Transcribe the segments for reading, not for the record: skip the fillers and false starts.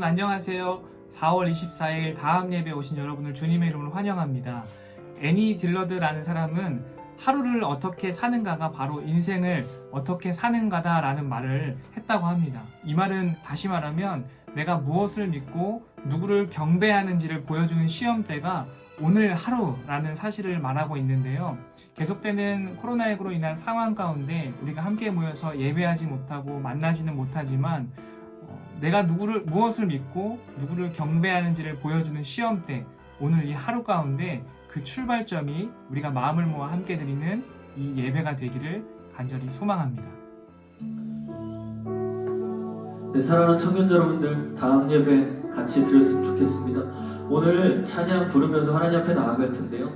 여러분 안녕하세요. 4월 24일 다음 예배에 오신 여러분을 주님의 이름으로 환영합니다. 애니 딜러드라는 사람은 하루를 어떻게 사는가가 바로 인생을 어떻게 사는가다 라는 말을 했다고 합니다. 이 말은 다시 말하면 내가 무엇을 믿고 누구를 경배하는지를 보여주는 시험대가 오늘 하루라는 사실을 말하고 있는데요. 계속되는 코로나19로 인한 상황 가운데 우리가 함께 모여서 예배하지 못하고 만나지는 못하지만 내가 무엇을 믿고 누구를 경배하는지를 보여주는 시험대, 오늘 이 하루 가운데 그 출발점이 우리가 마음을 모아 함께 드리는 이 예배가 되기를 간절히 소망합니다. 네, 사랑하는 청년 여러분들, 다음 예배 같이 드렸으면 좋겠습니다. 오늘 찬양 부르면서 하나님 앞에 나아갈 텐데요.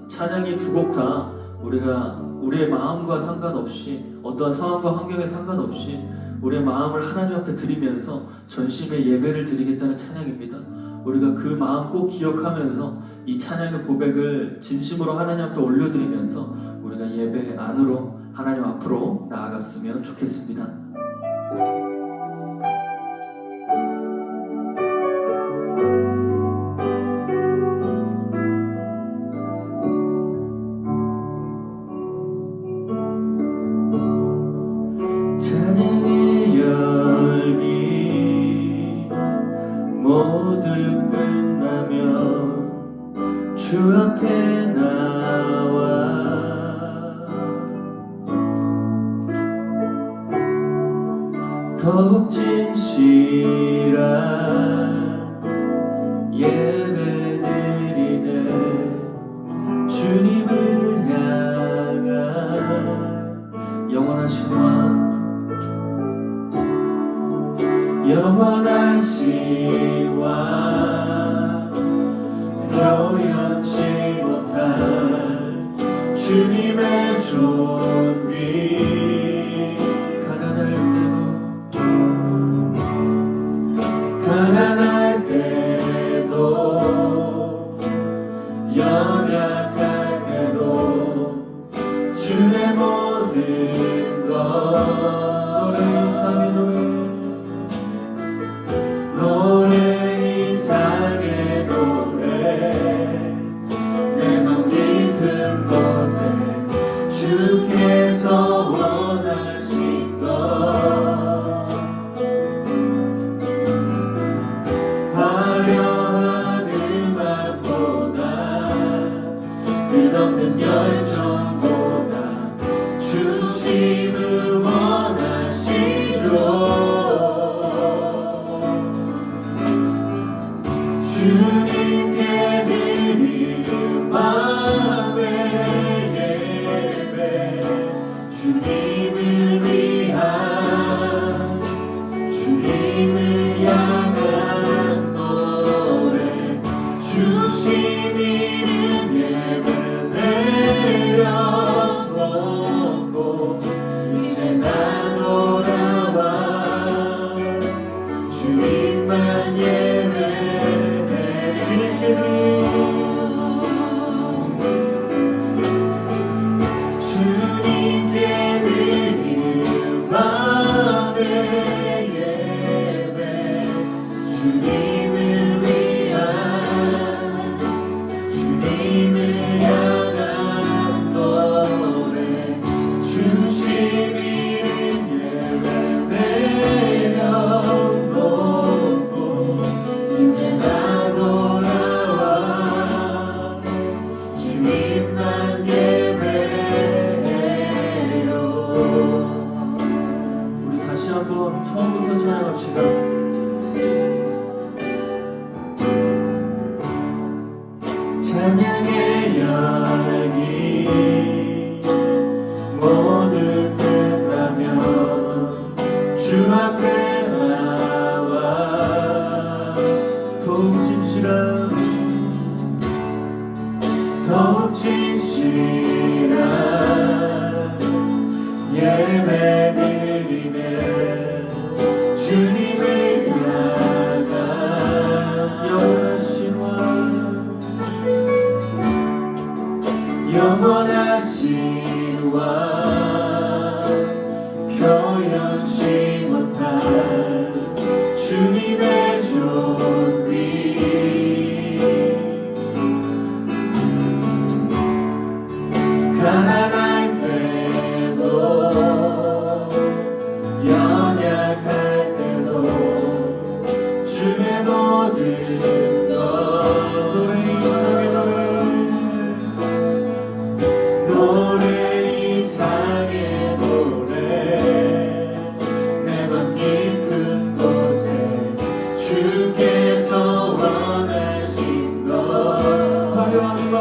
찬양이 두 곡 다 우리가 우리의 마음과 상관없이 어떠한 상황과 환경에 상관없이 우리의 마음을 하나님 앞에 드리면서 전심의 예배를 드리겠다는 찬양입니다. 우리가 그 마음 꼭 기억하면서 이 찬양의 고백을 진심으로 하나님 앞에 올려드리면서 우리가 예배 안으로 하나님 앞으로 나아갔으면 좋겠습니다. 찬양의 열기 모두 끝나면 주 앞에 나와 더욱 진실한 예배 드리네. 주님을 향한 영원하신 왕, 영원하신 왕, 표현치 못할 주님의 존귀. 가난할 때도 연약할 때도 주의 모든 것 노래 이상의 노래 내 맘 깊은 곳에 주께서 원하신 것 화려한 음악보다 끝없는 열정보다 주심을 원하시죠. 주님께 드리는 마음의 예배, 주님을 위한 주님을 향한 노래, 주심 이름 예배 내려놓고 이제 나 돌아와 주님만 예배. 주님께 드리는 마음의 예배, 주님을 위한 주님을 향한 노래, 주심 이름 예배 내려놓고 이제 나 돌아와 주님만 예배해요. 우리 다시 한번 처음부터 찬양합시다. 찬양의 열기 모두 끝나면 주 앞에 나와 더욱 진실한 예배 드리네. 주님을 향한 영원하신 왕, 영원하신 왕, 표현치 못할 주님의 존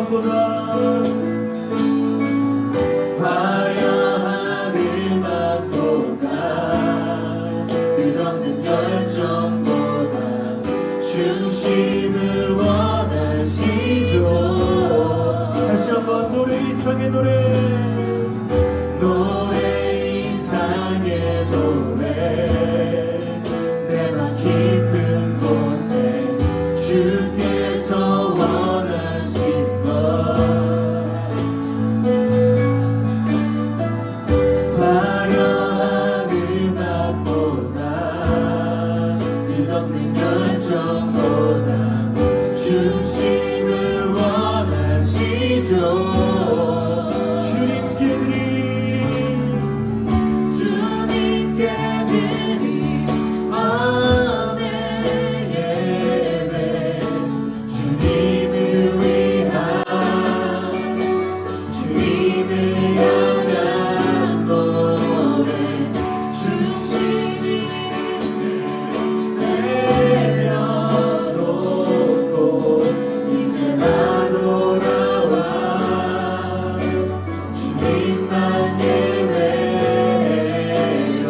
맛보다 화려한 음악보다 끝없는 열정보다 중심을 원하시죠. 다시 한번 노래 이상의 노래 이상의 노래 내 맘 깊은 곳에 주께서 원하신 것 화려한 음악보다 끝없는 열정보다 중심을 원하시죠. 주님께 드린 마음의 예배 주님을 위한 주님을 향한 노래 중심을 내려놓고 이제 나 돌아와 주님만 예배해요.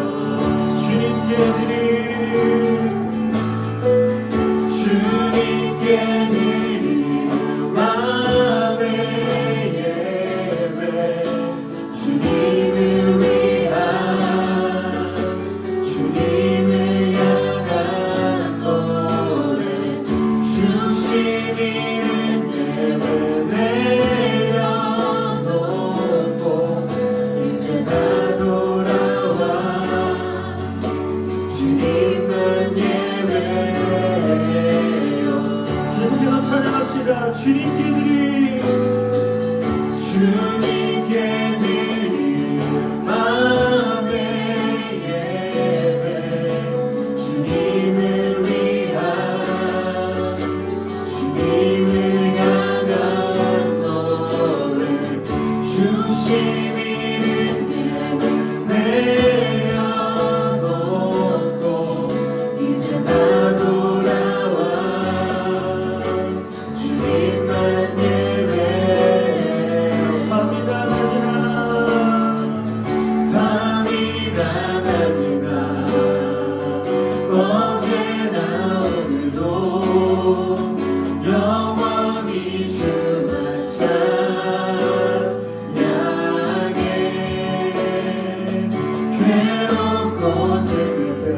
주님께 드린 마음의 예배 주님을 위한 주님을 향한 노래 중심을 내려놓고 이제 나 돌아와 주님만 예배해요. 계속해서 찬양합시다. 주님께 드린 마음의 예배 주님을 위한 주님을 향한 노래 중심을 내려놓고 이제 나 돌아와 주님만 예배해요. 밤이 낮이나 어제나 오늘도 영원히 주만 찬양해. 괴롭고 슬플 때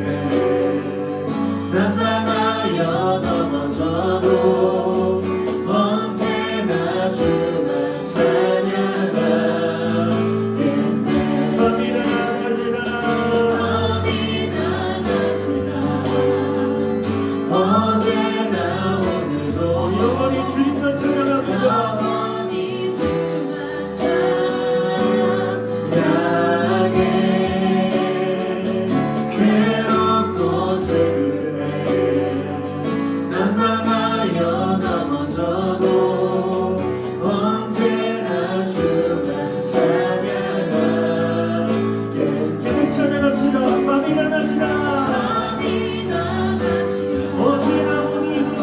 난당하여 넘어져도 언제나 주만 찬양하겠네. 밤이나 낮이나 어제나 오늘도 영원히 주님만 찬양합니다. 영원히 주만 찬양해. 괴롭고 슬플 때 난망하여 넘어져도 언제나 주만 찬양하겠네. 계속 찬양합시다. 밤이나 낮이나 어제나 오늘도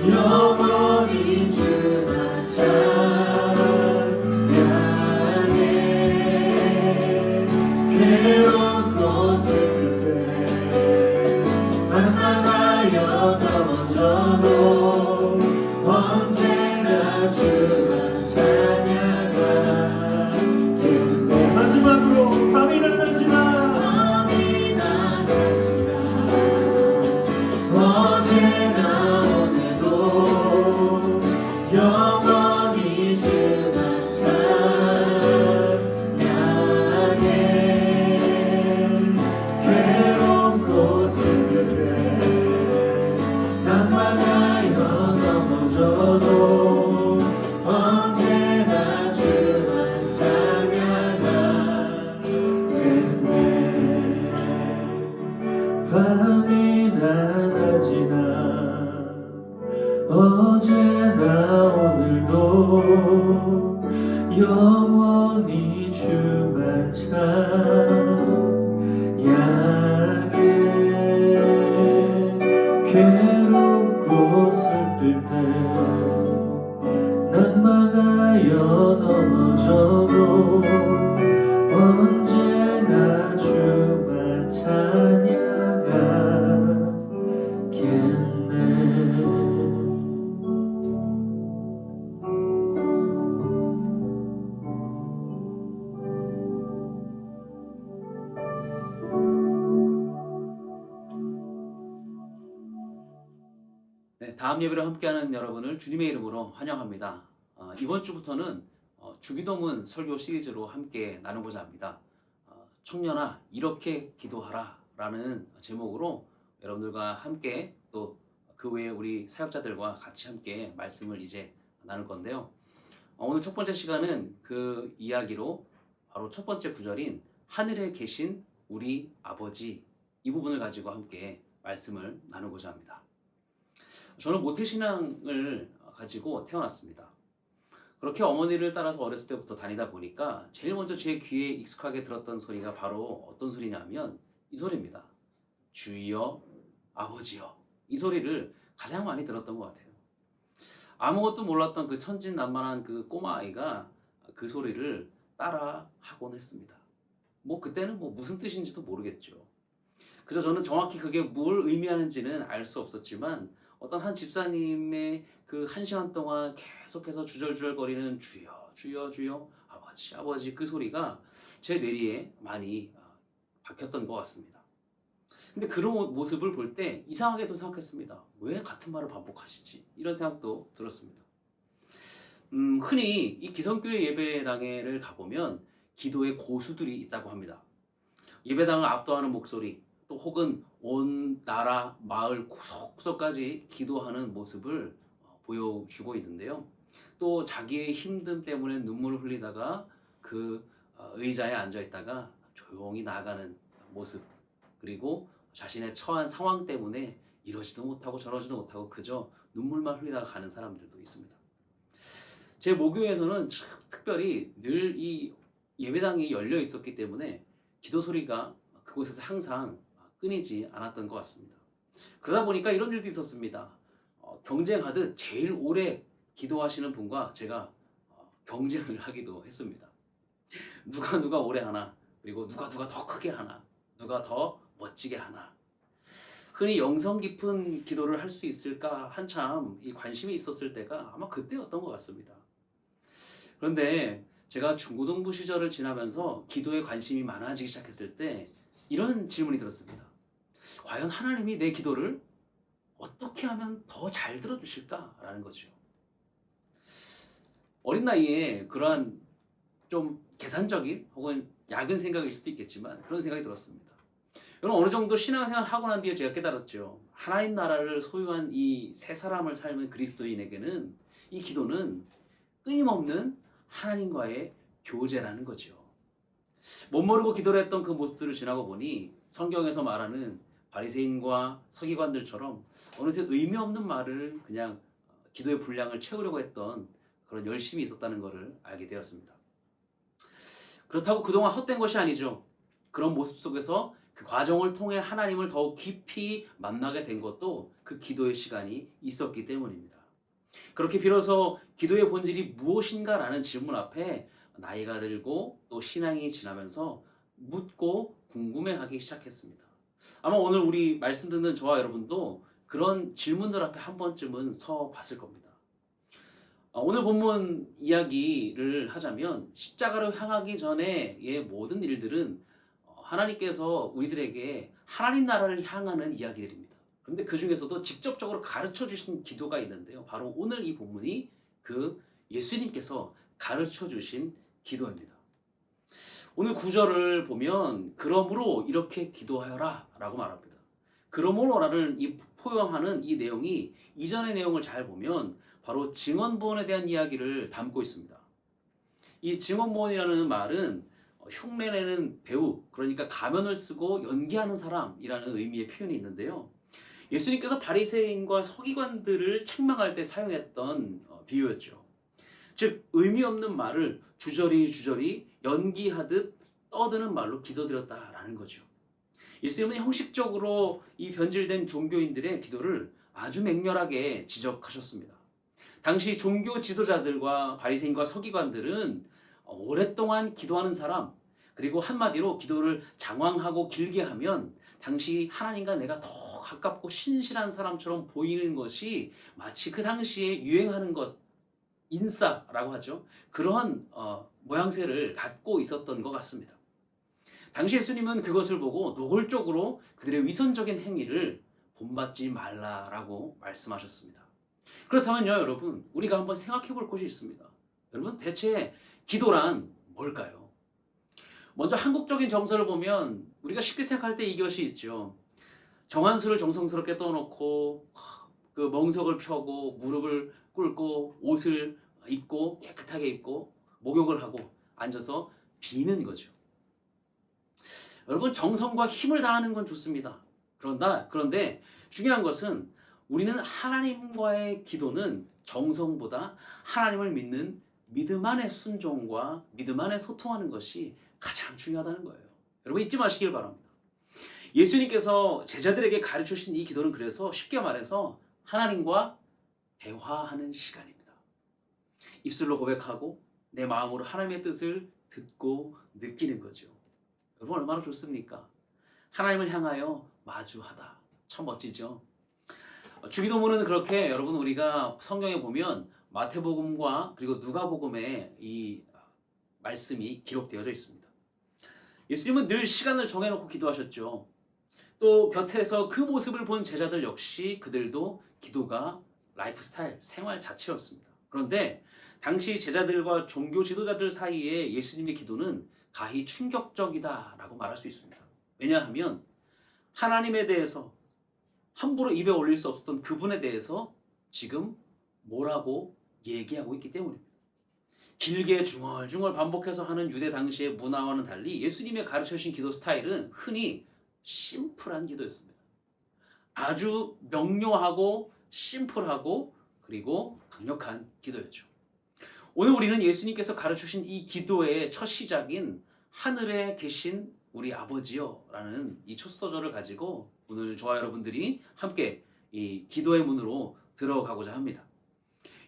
영원히 주만 찬양해. 괴롭고 슬플 때 만나가여 넘어져도 언제나 주만 찬양하겠네. 마지막으로 밤이나 낮이나 어제나 오늘도 영원히 주만 찬양해. 괴롭고 슬플 때 난망하여 넘어져도 언제나 주만 찬양하겠네. 밤이나 낮이나 어제나 오늘도 영원히 주만 찬양해. 괴롭고 네, 다음 예배를 함께하는 여러분을 주님의 이름으로 환영합니다. 이번 주부터는 주기도문 설교 시리즈로 함께 나누고자 합니다. 청년아, 이렇게 기도하라 라는 제목으로 여러분들과 함께 또 그 외에 우리 사역자들과 같이 함께 말씀을 이제 나눌 건데요. 오늘 첫 번째 시간은 그 이야기로 바로 첫 번째 구절인 하늘에 계신 우리 아버지, 이 부분을 가지고 함께 말씀을 나누고자 합니다. 저는 모태신앙을 가지고 태어났습니다. 그렇게 어머니를 따라서 어렸을 때부터 다니다 보니까 제일 먼저 제 귀에 익숙하게 들었던 소리가 바로 어떤 소리냐면 이 소리입니다. 주여, 아버지여. 이 소리를 가장 많이 들었던 것 같아요. 아무것도 몰랐던 그 천진난만한 그 꼬마아이가 그 소리를 따라 하곤 했습니다. 그때는 무슨 뜻인지도 모르겠죠. 그래서 저는 정확히 그게 뭘 의미하는지는 알 수 없었지만 어떤 한 집사님의 그 1시간 동안 계속해서 주절주절거리는 주여, 주여, 주여, 아버지, 아버지 그 소리가 제 뇌리에 많이 박혔던 것 같습니다. 근데 그런 모습을 볼 때 이상하게도 생각했습니다. 왜 같은 말을 반복하시지? 이런 생각도 들었습니다. 흔히 이 기성교회 예배당회를 가보면 기도의 고수들이 있다고 합니다. 예배당을 압도하는 목소리, 또 혹은 온 나라, 마을 구석구석까지 기도하는 모습을 보여주고 있는데요. 또 자기의 힘듦 때문에 눈물을 흘리다가 그 의자에 앉아있다가 조용히 나아가는 모습, 그리고 자신의 처한 상황 때문에 이러지도 못하고 저러지도 못하고 그저 눈물만 흘리다가 가는 사람들도 있습니다. 제 모교에서는 특별히 늘 이 예배당이 열려 있었기 때문에 기도 소리가 그곳에서 항상 끊이지 않았던 것 같습니다. 그러다 보니까 이런 일도 있었습니다. 경쟁하듯 제일 오래 기도하시는 분과 제가 경쟁을 하기도 했습니다. 누가 오래 하나, 그리고 누가 더 크게 하나, 누가 더 멋지게 하나. 흔히 영성 깊은 기도를 할 수 있을까 한참 이 관심이 있었을 때가 아마 그때였던 것 같습니다. 그런데 제가 중고등부 시절을 지나면서 기도에 관심이 많아지기 시작했을 때 이런 질문이 들었습니다. 과연 하나님이 내 기도를 어떻게 하면 더 잘 들어주실까라는 거죠. 어린 나이에 그러한 좀 계산적인 혹은 야근 생각일 수도 있겠지만 그런 생각이 들었습니다. 여러분, 어느 정도 신앙생활 하고 난 뒤에 제가 깨달았죠. 하나님 나라를 소유한 이 세 사람을 삶은 그리스도인에게는 이 기도는 끊임없는 하나님과의 교제라는 거죠. 못 모르고 기도를 했던 그 모습들을 지나고 보니 성경에서 말하는 바리새인과 서기관들처럼 어느새 의미 없는 말을 그냥 기도의 분량을 채우려고 했던 그런 열심이 있었다는 것을 알게 되었습니다. 그렇다고 그동안 헛된 것이 아니죠. 그런 모습 속에서 그 과정을 통해 하나님을 더욱 깊이 만나게 된 것도 그 기도의 시간이 있었기 때문입니다. 그렇게 비로소 기도의 본질이 무엇인가라는 질문 앞에 나이가 들고 또 신앙이 지나면서 묻고 궁금해하기 시작했습니다. 아마 오늘 우리 말씀 듣는 저와 여러분도 그런 질문들 앞에 한 번쯤은 서 봤을 겁니다. 오늘 본문 이야기를 하자면 십자가를 향하기 전에의 모든 일들은 하나님께서 우리들에게 하나님 나라를 향하는 이야기들입니다. 그런데 그 중에서도 직접적으로 가르쳐 주신 기도가 있는데요. 바로 오늘 이 본문이 그 예수님께서 가르쳐 주신 기도입니다. 오늘 구절을 보면 그러므로 이렇게 기도하여라 라고 말합니다. 그러므로라는 이 포용하는 이 내용이 이전의 내용을 잘 보면 바로 증언부원에 대한 이야기를 담고 있습니다. 이 증언부원이라는 말은 흉내내는 배우, 그러니까 가면을 쓰고 연기하는 사람이라는 의미의 표현이 있는데요. 예수님께서 바리새인과 서기관들을 책망할 때 사용했던 비유였죠. 즉 의미 없는 말을 주저리 연기하듯 떠드는 말로 기도드렸다라는 거죠. 예수님은 형식적으로 이 변질된 종교인들의 기도를 아주 맹렬하게 지적하셨습니다. 당시 종교 지도자들과 바리새인과 서기관들은 오랫동안 기도하는 사람, 그리고 한마디로 기도를 장황하고 길게 하면 당시 하나님과 내가 더 가깝고 신실한 사람처럼 보이는 것이 마치 그 당시에 유행하는 것, 인싸라고 하죠. 그러한 모양새를 갖고 있었던 것 같습니다. 당시 예수님은 그것을 보고 노골적으로 그들의 위선적인 행위를 본받지 말라라고 말씀하셨습니다. 그렇다면요, 여러분, 우리가 한번 생각해 볼 것이 있습니다. 여러분, 대체 기도란 뭘까요? 먼저 한국적인 정서를 보면 우리가 쉽게 생각할 때 이것이 있죠. 정한수를 정성스럽게 떠놓고 그 멍석을 펴고 무릎을 꿇고 옷을 입고 깨끗하게 입고 목욕을 하고 앉아서 비는 거죠. 여러분, 정성과 힘을 다하는 건 좋습니다. 그런데 중요한 것은 우리는 하나님과의 기도는 정성보다 하나님을 믿는 믿음 안의 순종과 믿음 안에 소통하는 것이 가장 중요하다는 거예요. 여러분, 잊지 마시길 바랍니다. 예수님께서 제자들에게 가르쳐 주신 이 기도는 그래서 쉽게 말해서 하나님과 대화하는 시간입니다. 입술로 고백하고 내 마음으로 하나님의 뜻을 듣고 느끼는 거죠. 여러분, 얼마나 좋습니까? 하나님을 향하여 마주하다. 참 멋지죠? 주기도문은 그렇게 여러분, 우리가 성경에 보면 마태복음과 그리고 누가복음에 이 말씀이 기록되어져 있습니다. 예수님은 늘 시간을 정해놓고 기도하셨죠. 또 곁에서 그 모습을 본 제자들 역시 그들도 기도가 라이프 스타일, 생활 자체였습니다. 그런데 당시 제자들과 종교 지도자들 사이에 예수님의 기도는 가히 충격적이다라고 말할 수 있습니다. 왜냐하면 하나님에 대해서 함부로 입에 올릴 수 없었던 그분에 대해서 지금 뭐라고 얘기하고 있기 때문입니다. 길게 중얼중얼 반복해서 하는 유대 당시의 문화와는 달리 예수님의 가르쳐주신 기도 스타일은 흔히 심플한 기도였습니다. 아주 명료하고 심플하고 그리고 강력한 기도였죠. 오늘 우리는 예수님께서 가르쳐주신 이 기도의 첫 시작인 하늘에 계신 우리 아버지여 라는 이 첫 소절을 가지고 오늘 저와 여러분들이 함께 이 기도의 문으로 들어가고자 합니다.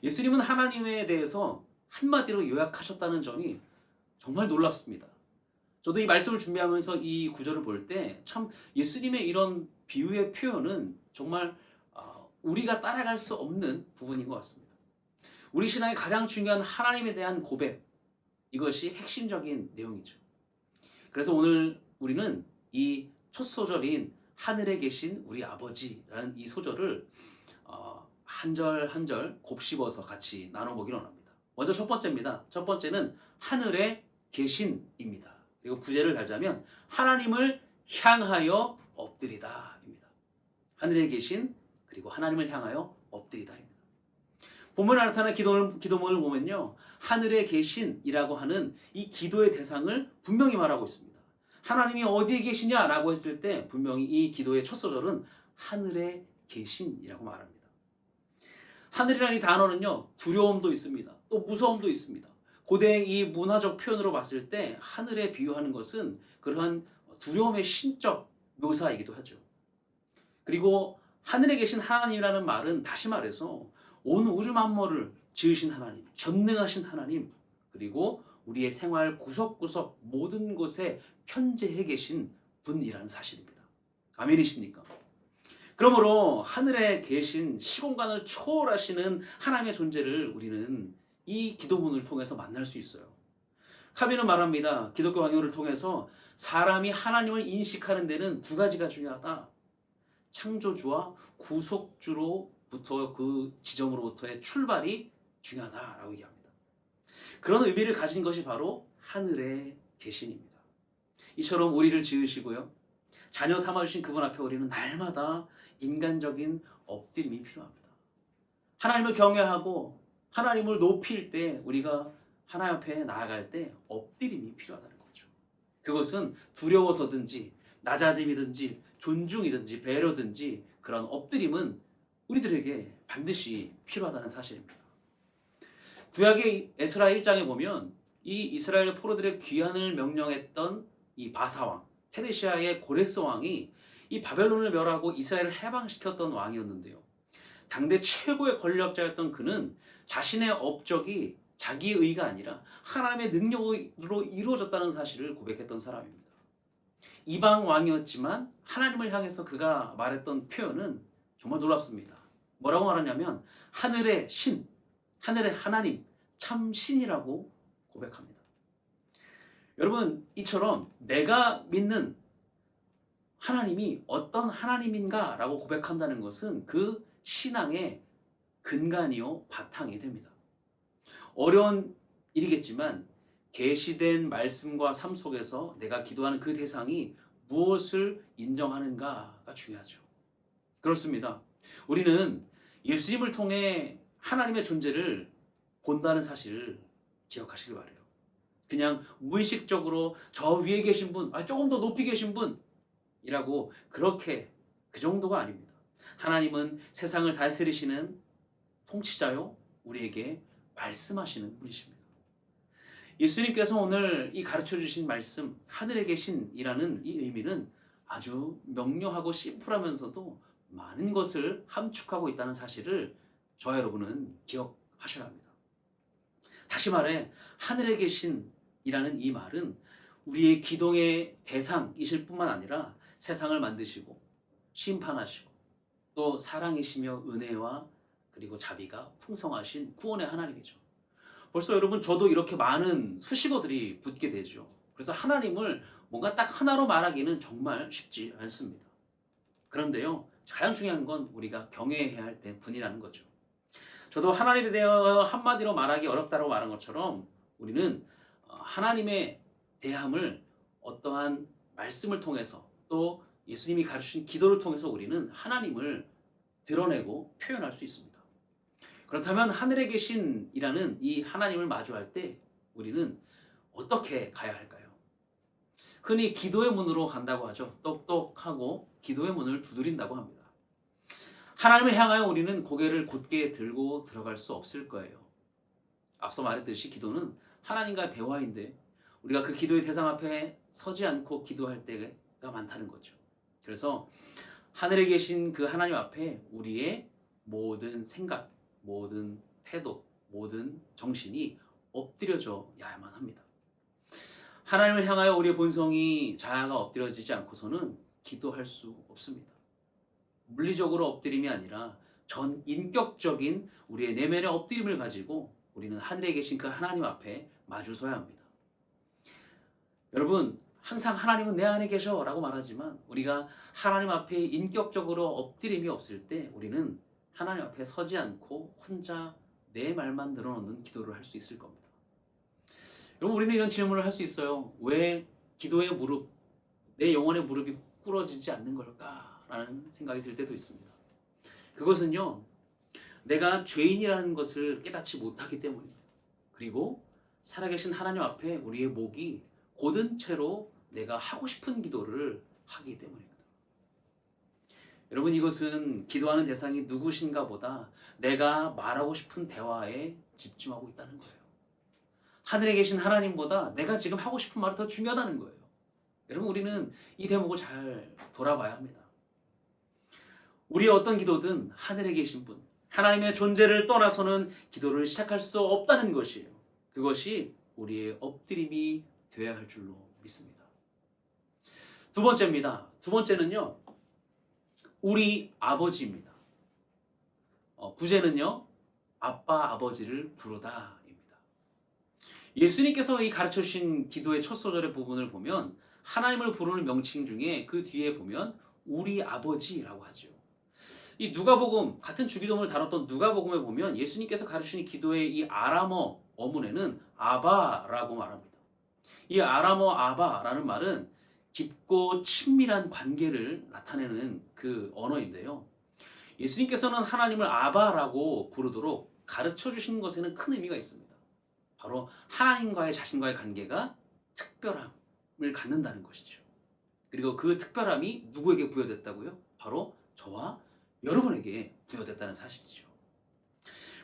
예수님은 하나님에 대해서 한마디로 요약하셨다는 점이 정말 놀랍습니다. 저도 이 말씀을 준비하면서 이 구절을 볼 때 참 예수님의 이런 비유의 표현은 정말 우리가 따라갈 수 없는 부분인 것 같습니다. 우리 신앙의 가장 중요한 하나님에 대한 고백, 이것이 핵심적인 내용이죠. 그래서 오늘 우리는 이 첫 소절인 하늘에 계신 우리 아버지라는 이 소절을 한 절 한 절 곱씹어서 같이 나눠보기로 합니다. 먼저 첫 번째입니다. 첫 번째는 하늘에 계신입니다. 그리고 부제를 달자면 하나님을 향하여 엎드리다입니다. 하늘에 계신 그리고 하나님을 향하여 엎드리다입니다. 본문에 나타난 기도문을 보면요, 하늘에 계신이라고 하는 이 기도의 대상을 분명히 말하고 있습니다. 하나님이 어디에 계시냐라고 했을 때 분명히 이 기도의 첫 소절은 하늘에 계신이라고 말합니다. 하늘이라는 이 단어는요, 두려움도 있습니다. 또 무서움도 있습니다. 고대의 이 문화적 표현으로 봤을 때 하늘에 비유하는 것은 그러한 두려움의 신적 묘사이기도 하죠. 그리고 하늘에 계신 하나님이라는 말은 다시 말해서 온 우주 만물을 지으신 하나님, 전능하신 하나님, 그리고 우리의 생활 구석구석 모든 곳에 편재해 계신 분이라는 사실입니다. 아멘이십니까? 그러므로 하늘에 계신 시공간을 초월하시는 하나님의 존재를 우리는 이 기도문을 통해서 만날 수 있어요. 카빈은 말합니다. 기독교 강요를 통해서 사람이 하나님을 인식하는 데는 두 가지가 중요하다. 창조주와 구속주로부터 그 지점으로부터의 출발이 중요하다라고 얘기합니다. 그런 의미를 가진 것이 바로 하늘에 계신입니다. 이처럼 우리를 지으시고요, 자녀 삼아주신 그분 앞에 우리는 날마다 인간적인 엎드림이 필요합니다. 하나님을 경외하고 하나님을 높일 때 우리가 하나님 앞에 나아갈 때 엎드림이 필요하다는 거죠. 그것은 두려워서든지 낮아짐이든지 존중이든지 배려든지 그런 엎드림은 우리들에게 반드시 필요하다는 사실입니다. 구약의 에스라 1장에 보면 이 이스라엘 포로들의 귀환을 명령했던 이 바사왕, 페르시아의 고레스 왕이 이 바벨론을 멸하고 이스라엘을 해방시켰던 왕이었는데요. 당대 최고의 권력자였던 그는 자신의 업적이 자기의 의가 아니라 하나님의 능력으로 이루어졌다는 사실을 고백했던 사람입니다. 이방 왕이었지만 하나님을 향해서 그가 말했던 표현은 정말 놀랍습니다. 뭐라고 말하냐면 하늘의 신, 하늘의 하나님, 참 신이라고 고백합니다. 여러분, 이처럼 내가 믿는 하나님이 어떤 하나님인가 라고 고백한다는 것은 그 신앙의 근간이요 바탕이 됩니다. 어려운 일이겠지만 계시된 말씀과 삶 속에서 내가 기도하는 그 대상이 무엇을 인정하는가가 중요하죠. 그렇습니다. 우리는 예수님을 통해 하나님의 존재를 본다는 사실을 기억하시길 바라요. 그냥 무의식적으로 저 위에 계신 분, 조금 더 높이 계신 분이라고 그렇게 그 정도가 아닙니다. 하나님은 세상을 다스리시는 통치자요, 우리에게 말씀하시는 분이십니다. 예수님께서 오늘 이 가르쳐 주신 말씀, 하늘에 계신이라는 이 의미는 아주 명료하고 심플하면서도 많은 것을 함축하고 있다는 사실을 저와 여러분은 기억하셔야 합니다. 다시 말해 하늘에 계신이라는 이 말은 우리의 기도의 대상이실 뿐만 아니라 세상을 만드시고 심판하시고 또 사랑이시며 은혜와 그리고 자비가 풍성하신 구원의 하나님이죠. 벌써 여러분 저도 이렇게 많은 수식어들이 붙게 되죠. 그래서 하나님을 뭔가 딱 하나로 말하기는 정말 쉽지 않습니다. 그런데요, 가장 중요한 건 우리가 경외해야 할 분이라는 거죠. 저도 하나님에 대하여 한마디로 말하기 어렵다고 말한 것처럼 우리는 하나님의 대함을 어떠한 말씀을 통해서 또 예수님이 가르치신 기도를 통해서 우리는 하나님을 드러내고 표현할 수 있습니다. 그렇다면 하늘에 계신이라는 이 하나님을 마주할 때 우리는 어떻게 가야 할까요? 흔히 기도의 문으로 간다고 하죠. 똑똑하고 기도의 문을 두드린다고 합니다. 하나님을 향하여 우리는 고개를 곧게 들고 들어갈 수 없을 거예요. 앞서 말했듯이 기도는 하나님과 대화인데 우리가 그 기도의 대상 앞에 서지 않고 기도할 때가 많다는 거죠. 그래서 하늘에 계신 그 하나님 앞에 우리의 모든 생각, 모든 태도, 모든 정신이 엎드려져야만 합니다. 하나님을 향하여 우리의 본성이 자아가 엎드려지지 않고서는 기도할 수 없습니다. 물리적으로 엎드림이 아니라 전 인격적인 우리의 내면의 엎드림을 가지고 우리는 하늘에 계신 그 하나님 앞에 마주서야 합니다. 여러분, 항상 하나님은 내 안에 계셔 라고 말하지만 우리가 하나님 앞에 인격적으로 엎드림이 없을 때 우리는 하나님 앞에 서지 않고 혼자 내 말만 늘어놓는 기도를 할 수 있을 겁니다. 여러분, 우리는 이런 질문을 할 수 있어요. 왜 기도의 무릎, 내 영혼의 무릎이 꿇어지지 않는 걸까? 라는 생각이 들 때도 있습니다. 그것은요, 내가 죄인이라는 것을 깨닫지 못하기 때문입니다. 그리고 살아계신 하나님 앞에 우리의 목이 곧은 채로 내가 하고 싶은 기도를 하기 때문입니다. 여러분, 이것은 기도하는 대상이 누구신가 보다 내가 말하고 싶은 대화에 집중하고 있다는 거예요. 하늘에 계신 하나님보다 내가 지금 하고 싶은 말이 더 중요하다는 거예요. 여러분, 우리는 이 대목을 잘 돌아봐야 합니다. 우리의 어떤 기도든 하늘에 계신 분, 하나님의 존재를 떠나서는 기도를 시작할 수 없다는 것이에요. 그것이 우리의 엎드림이 되어야 할 줄로 믿습니다. 두 번째입니다. 두 번째는요, 우리 아버지입니다. 구제는요, 아빠 아버지를 부르다입니다. 예수님께서 이 가르쳐 주신 기도의 첫 소절의 부분을 보면 하나님을 부르는 명칭 중에 그 뒤에 보면 우리 아버지라고 하죠. 이 누가복음, 같은 주기도문을 다뤘던 누가복음에 보면 예수님께서 가르치신 기도의 이 아람어 어문에는 아바라고 말합니다. 이 아람어 아바라는 말은 깊고 친밀한 관계를 나타내는 그 언어인데요. 예수님께서는 하나님을 아바라고 부르도록 가르쳐 주신 것에는 큰 의미가 있습니다. 바로 하나님과의 자신과의 관계가 특별함을 갖는다는 것이죠. 그리고 그 특별함이 누구에게 부여됐다고요? 바로 저와 여러분에게 부여됐다는 사실이죠.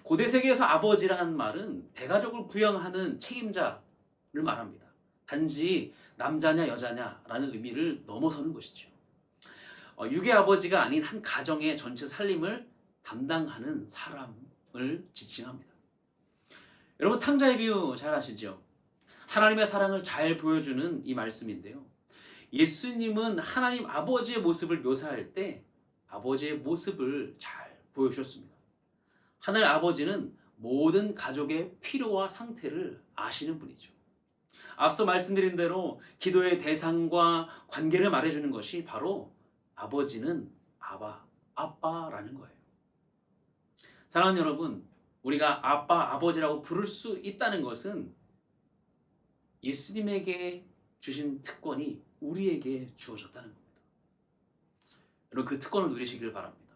고대 세계에서 아버지라는 말은 대가족을 부양하는 책임자를 말합니다. 단지 남자냐 여자냐라는 의미를 넘어서는 것이죠. 육의 아버지가 아닌 한 가정의 전체 살림을 담당하는 사람을 지칭합니다. 여러분, 탕자의 비유 잘 아시죠? 하나님의 사랑을 잘 보여주는 이 말씀인데요. 예수님은 하나님 아버지의 모습을 묘사할 때 아버지의 모습을 잘 보여주셨습니다. 하늘 아버지는 모든 가족의 필요와 상태를 아시는 분이죠. 앞서 말씀드린 대로 기도의 대상과 관계를 말해주는 것이 바로 아버지는 아빠라는 거예요. 사랑하는 여러분, 우리가 아빠, 아버지라고 부를 수 있다는 것은 예수님에게 주신 특권이 우리에게 주어졌다는 겁니다. 여러분, 그 특권을 누리시길 바랍니다.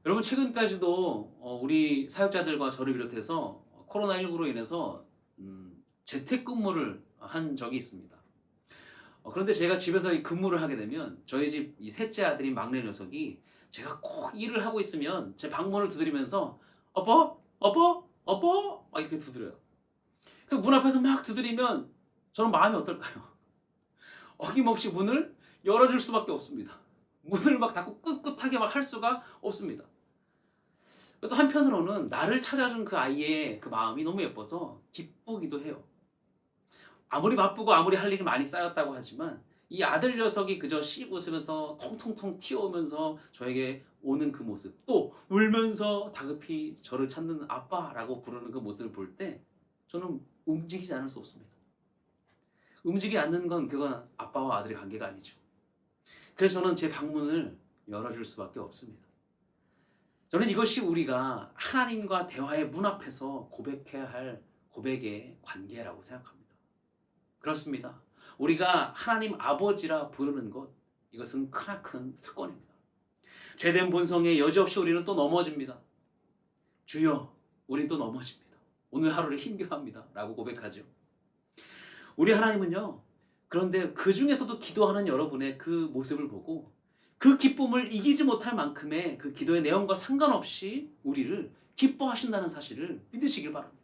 여러분, 최근까지도 우리 사역자들과 저를 비롯해서 코로나19로 인해서 재택근무를 한 적이 있습니다. 그런데 제가 집에서 이 근무를 하게 되면 저희 집 이 셋째 아들인 막내 녀석이 제가 꼭 일을 하고 있으면 제 방문을 두드리면서 막 이렇게 두드려요. 그 문 앞에서 막 두드리면 저는 마음이 어떨까요? 어김없이 문을 열어줄 수밖에 없습니다. 문을 막 닫고 꿋꿋하게 막 할 수가 없습니다. 또 한편으로는 나를 찾아준 그 아이의 그 마음이 너무 예뻐서 기쁘기도 해요. 아무리 바쁘고 아무리 할 일이 많이 쌓였다고 하지만 이 아들 녀석이 그저 씩 웃으면서 통통통 튀어오면서 저에게 오는 그 모습, 또 울면서 다급히 저를 찾는 아빠라고 부르는 그 모습을 볼 때 저는 움직이지 않을 수 없습니다. 움직이지 않는 건 그건 아빠와 아들의 관계가 아니죠. 그래서 저는 제 방문을 열어줄 수밖에 없습니다. 저는 이것이 우리가 하나님과 대화의 문 앞에서 고백해야 할 고백의 관계라고 생각합니다. 그렇습니다. 우리가 하나님 아버지라 부르는 것, 이것은 크나큰 특권입니다. 죄된 본성에 여지없이 우리는 또 넘어집니다. 주여, 우린 또 넘어집니다. 오늘 하루를 힘겨워합니다. 라고 고백하죠. 우리 하나님은요, 그런데 그 중에서도 기도하는 여러분의 그 모습을 보고 그 기쁨을 이기지 못할 만큼의 그 기도의 내용과 상관없이 우리를 기뻐하신다는 사실을 믿으시길 바랍니다.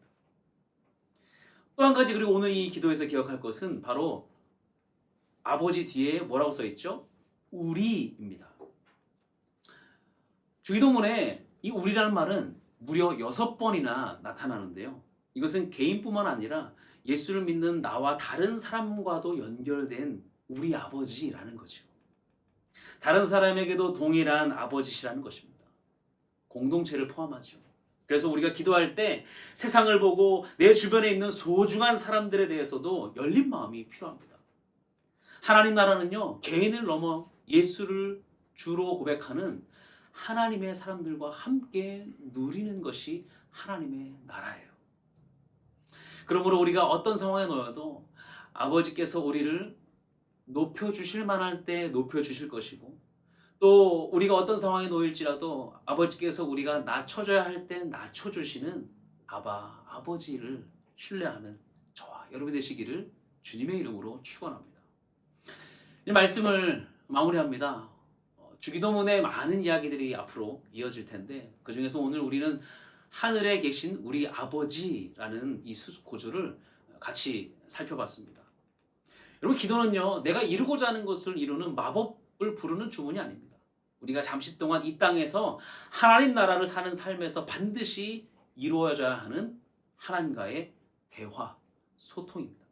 또 한 가지, 그리고 오늘 이 기도에서 기억할 것은 바로 아버지 뒤에 뭐라고 써있죠? 우리입니다. 주기도문에 이 우리라는 말은 무려 6번이나 나타나는데요. 이것은 개인뿐만 아니라 예수를 믿는 나와 다른 사람과도 연결된 우리 아버지라는 거죠. 다른 사람에게도 동일한 아버지시라는 것입니다. 공동체를 포함하죠. 그래서 우리가 기도할 때 세상을 보고 내 주변에 있는 소중한 사람들에 대해서도 열린 마음이 필요합니다. 하나님 나라는요, 개인을 넘어 예수를 주로 고백하는 하나님의 사람들과 함께 누리는 것이 하나님의 나라예요. 그러므로 우리가 어떤 상황에 놓여도 아버지께서 우리를 높여주실 만할 때 높여주실 것이고, 또 우리가 어떤 상황에 놓일지라도 아버지께서 우리가 낮춰줘야 할 때 낮춰주시는 아버지를 신뢰하는 저와 여러분이 되시기를 주님의 이름으로 축원합니다. 이 말씀을 마무리합니다. 주기도문에 많은 이야기들이 앞으로 이어질 텐데 그 중에서 오늘 우리는 하늘에 계신 우리 아버지라는 이 구조를 같이 살펴봤습니다. 여러분, 기도는요, 내가 이루고자 하는 것을 이루는 마법을 부르는 주문이 아닙니다. 우리가 잠시 동안 이 땅에서 하나님 나라를 사는 삶에서 반드시 이루어져야 하는 하나님과의 대화, 소통입니다.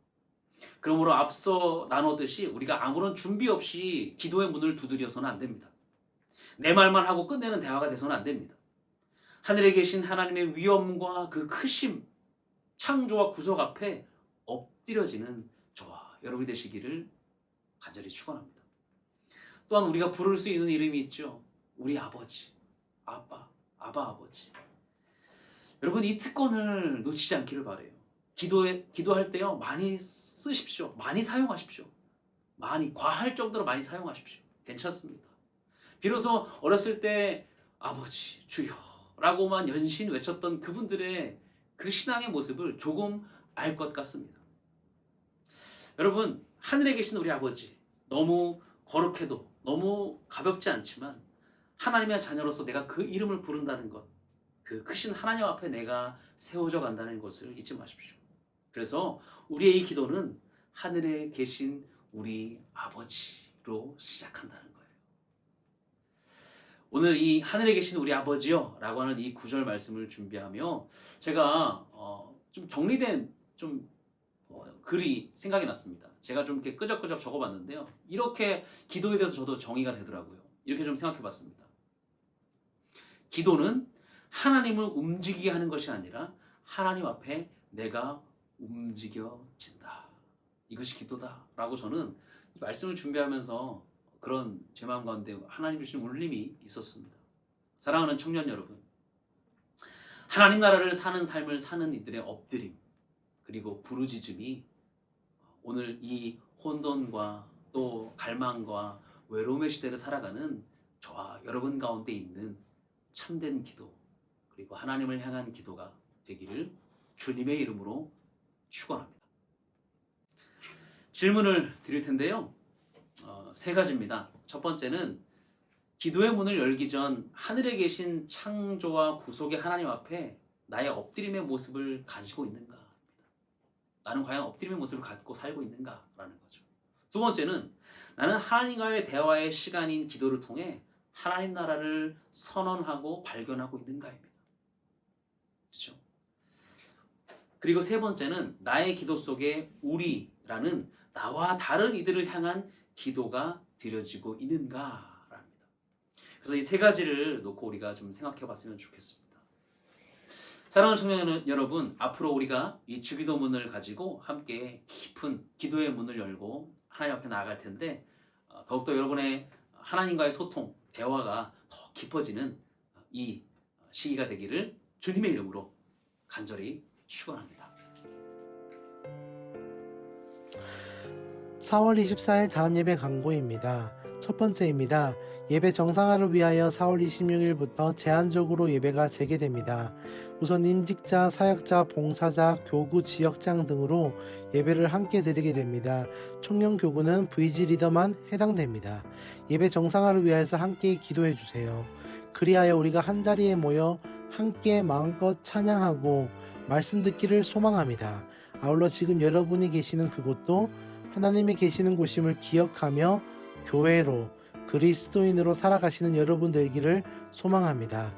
그러므로 앞서 나누듯이 우리가 아무런 준비 없이 기도의 문을 두드려서는 안 됩니다. 내 말만 하고 끝내는 대화가 돼서는 안 됩니다. 하늘에 계신 하나님의 위엄과 그 크심, 창조와 구속 앞에 엎드려지는 저와 여러분이 되시기를 간절히 축원합니다. 또한 우리가 부를 수 있는 이름이 있죠. 우리 아버지, 아버지. 여러분, 이 특권을 놓치지 않기를 바라요. 기도할 때요, 많이 쓰십시오. 많이 사용하십시오. 과할 정도로 많이 사용하십시오. 괜찮습니다. 비로소 어렸을 때 아버지, 주여 라고만 연신 외쳤던 그분들의 그 신앙의 모습을 조금 알 것 같습니다. 여러분, 하늘에 계신 우리 아버지, 너무 거룩해도 너무 가볍지 않지만 하나님의 자녀로서 내가 그 이름을 부른다는 것, 그 크신 하나님 앞에 내가 세워져 간다는 것을 잊지 마십시오. 그래서 우리의 이 기도는 하늘에 계신 우리 아버지로 시작한다는 거예요. 오늘 이 하늘에 계신 우리 아버지요 라고 하는 이 구절 말씀을 준비하며 제가 좀 정리된 글이 생각이 났습니다. 제가 좀 이렇게 끄적끄적 적어봤는데요. 이렇게 기도에 대해서 저도 정의가 되더라고요. 이렇게 좀 생각해봤습니다. 기도는 하나님을 움직이게 하는 것이 아니라 하나님 앞에 내가 움직여진다. 이것이 기도다 라고 저는 이 말씀을 준비하면서 그런 제 마음 가운데 하나님 주신 울림이 있었습니다. 사랑하는 청년 여러분, 하나님 나라를 사는 삶을 사는 이들의 엎드림 그리고 부르짖음이 오늘 이 혼돈과 또 갈망과 외로움의 시대를 살아가는 저와 여러분 가운데 있는 참된 기도 그리고 하나님을 향한 기도가 되기를 주님의 이름으로 축원합니다. 질문을 드릴 텐데요. 세 가지입니다. 첫 번째는 기도의 문을 열기 전 하늘에 계신 창조와 구속의 하나님 앞에 나의 엎드림의 모습을 가지고 있는가? 나는 과연 엎드림의 모습을 갖고 살고 있는가? 라는 거죠. 두 번째는 나는 하나님과의 대화의 시간인 기도를 통해 하나님 나라를 선언하고 발견하고 있는가입니다. 그렇죠? 그리고 세 번째는 나의 기도 속에 우리라는 나와 다른 이들을 향한 기도가 드려지고 있는가랍니다. 그래서 이 세 가지를 놓고 우리가 좀 생각해 봤으면 좋겠습니다. 사랑하는 청년 여러분, 앞으로 우리가 이 주기도문을 가지고 함께 깊은 기도의 문을 열고 하나님 앞에 나아갈 텐데 더욱더 여러분의 하나님과의 소통, 대화가 더 깊어지는 이 시기가 되기를 주님의 이름으로 간절히 축원합니다. 4월 24일 다음 예배 광고입니다. 첫 번째입니다. 예배 정상화를 위하여 4월 26일부터 제한적으로 예배가 재개됩니다. 우선 임직자, 사역자, 봉사자, 교구, 지역장 등으로 예배를 함께 드리게 됩니다. 청년 교구는 VG 리더만 해당됩니다. 예배 정상화를 위하여서 함께 기도해 주세요. 그리하여 우리가 한자리에 모여 함께 마음껏 찬양하고 말씀 듣기를 소망합니다. 아울러 지금 여러분이 계시는 그곳도 하나님이 계시는 곳임을 기억하며 교회로 그리스도인으로 살아가시는 여러분 되기를 소망합니다.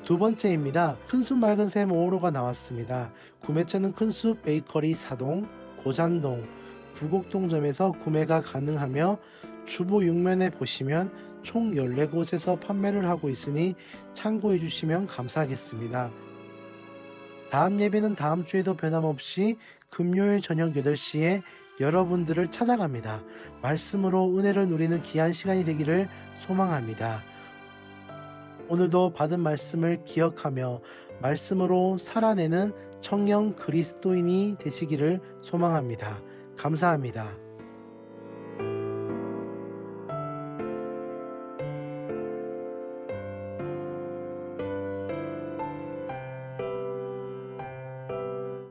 두 번째입니다. 큰숲 맑은 샘 5호로가 나왔습니다. 구매처는 큰숲 베이커리 사동, 고잔동, 부곡동점에서 구매가 가능하며 주보 6면에 보시면 총 14곳에서 판매를 하고 있으니 참고해 주시면 감사하겠습니다. 다음 예배는 다음 주에도 변함없이 금요일 저녁 8시에 여러분들을 찾아갑니다. 말씀으로 은혜를 누리는 귀한 시간이 되기를 소망합니다. 오늘도 받은 말씀을 기억하며 말씀으로 살아내는 청년 그리스도인이 되시기를 소망합니다. 감사합니다.